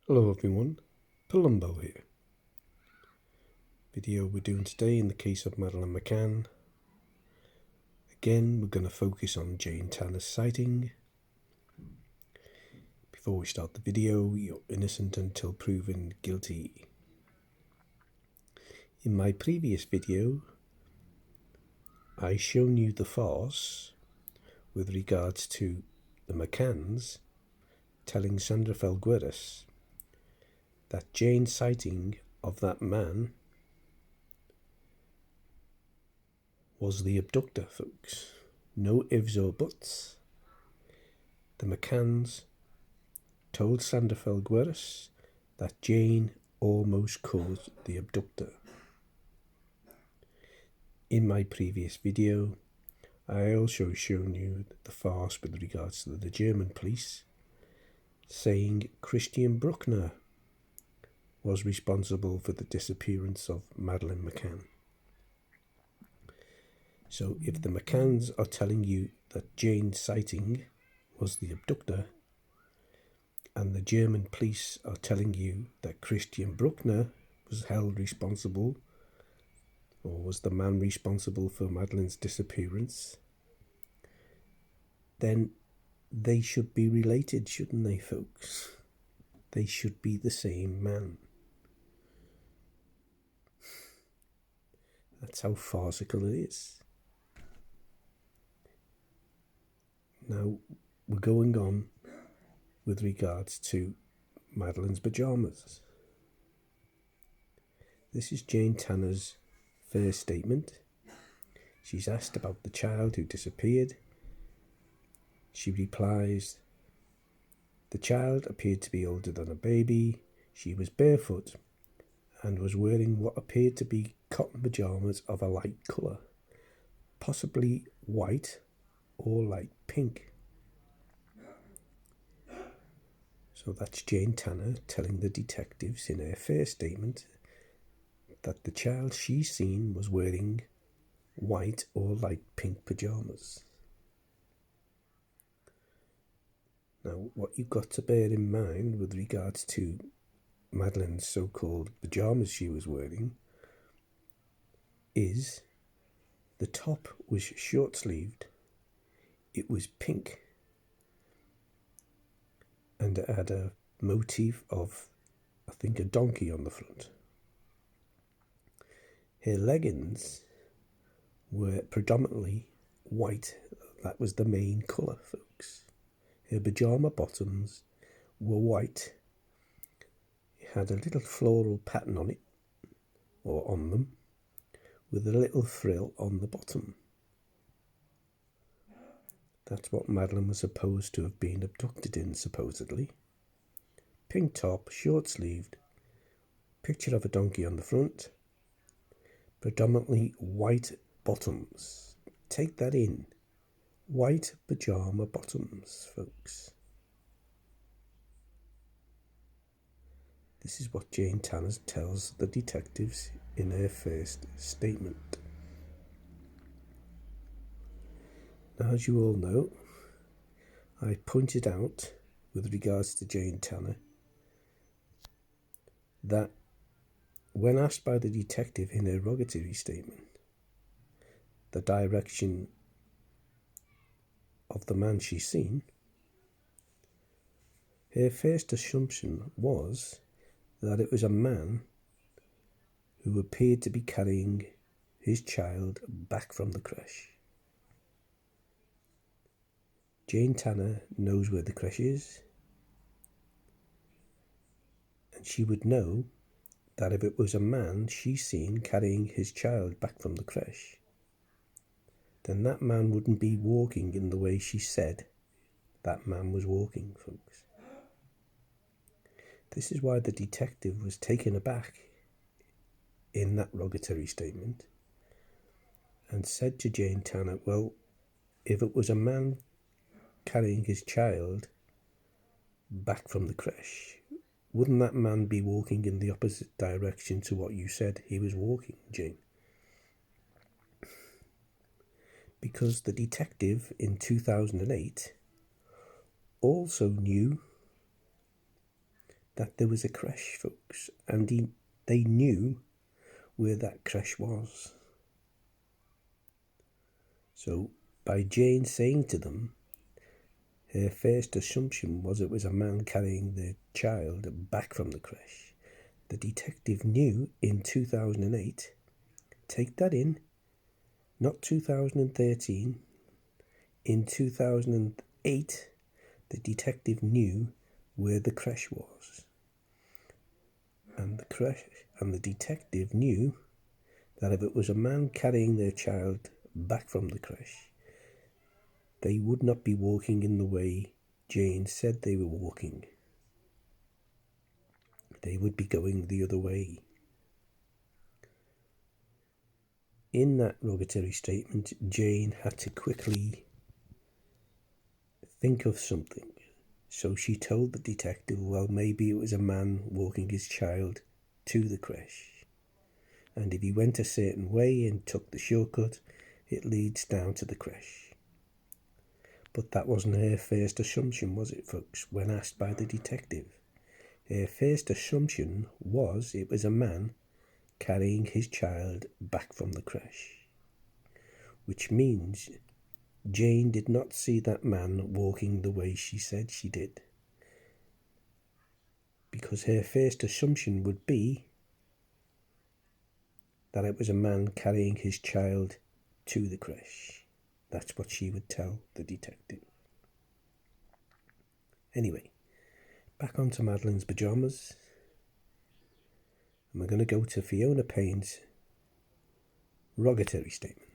Hello everyone, Palumbo here. Video we're doing today in the case of Madeleine McCann. Again, we're going to focus on Jane Tanner's sighting. Before we start the video, you're innocent until proven guilty. In my previous video, I shown you the farce with regards to the McCanns telling Sandra Felgueras that Jane's sighting of that man was the abductor, folks. No ifs or buts. The McCanns told Sandra Felgueras that Jane almost caused the abductor. In my previous video, I also shown you the farce with regards to the German police saying Christian Bruckner was responsible for the disappearance of Madeleine McCann. So if the McCanns are telling you that Jane's sighting was the abductor, and the German police are telling you that Christian Bruckner was held responsible, or was the man responsible for Madeleine's disappearance, then they should be related, shouldn't they, folks? They should be the same man. That's how farcical it is. Now, we're going on with regards to Madeleine's pyjamas. This is Jane Tanner's first statement. She's asked about the child who disappeared. She replies, "The child appeared to be older than a baby. She was barefoot and was wearing what appeared to be cotton pyjamas of a light colour, possibly white or light pink." So that's Jane Tanner telling the detectives in her first statement that the child she's seen was wearing white or light pink pyjamas. Now, what you've got to bear in mind with regards to Madeleine's so-called pyjamas she was wearing is the top was short-sleeved, it was pink, and it had a motif of, I think, a donkey on the front. Her leggings were predominantly white. That was the main colour, folks. Her pyjama bottoms were white. It had a little floral pattern on it, or on them, with a little frill on the bottom. That's what Madeleine was supposed to have been abducted in, supposedly. Pink top, short-sleeved, picture of a donkey on the front, predominantly white bottoms. Take that in. White pyjama bottoms, folks. This is what Jane Tanner tells the detectives in her first statement. Now, as you all know, I pointed out with regards to Jane Tanner that when asked by the detective in her rogatory statement the direction of the man she's seen, her first assumption was that it was a man who appeared to be carrying his child back from the creche. Jane Tanner knows where the creche is, and she would know that if it was a man she's seen carrying his child back from the creche, then that man wouldn't be walking in the way she said that man was walking, folks. This is why the detective was taken aback in that rogatory statement and said to Jane Tanner, well, if it was a man carrying his child back from the creche, wouldn't that man be walking in the opposite direction to what you said he was walking, Jane? Because the detective in 2008 also knew that there was a crash, folks, and they knew where that crash was. So by Jane saying to them, her first assumption was it was a man carrying the child back from the crash. The detective knew in 2008, take that in, not 2013, in 2008, the detective knew where the crash was. And the detective knew that if it was a man carrying their child back from the crash, they would not be walking in the way Jane said they were walking. They would be going the other way. In that rogatory statement, Jane had to quickly think of something. So she told the detective, well, maybe it was a man walking his child to the crash. And if he went a certain way and took the shortcut, it leads down to the crash. But that wasn't her first assumption, was it, folks, when asked by the detective? Her first assumption was it was a man carrying his child back from the crash. Which means Jane did not see that man walking the way she said she did. Because her first assumption would be that it was a man carrying his child to the crash. That's what she would tell the detective. Anyway, back onto Madeleine's pyjamas. And we're going to go to Fiona Payne's rogatory statement.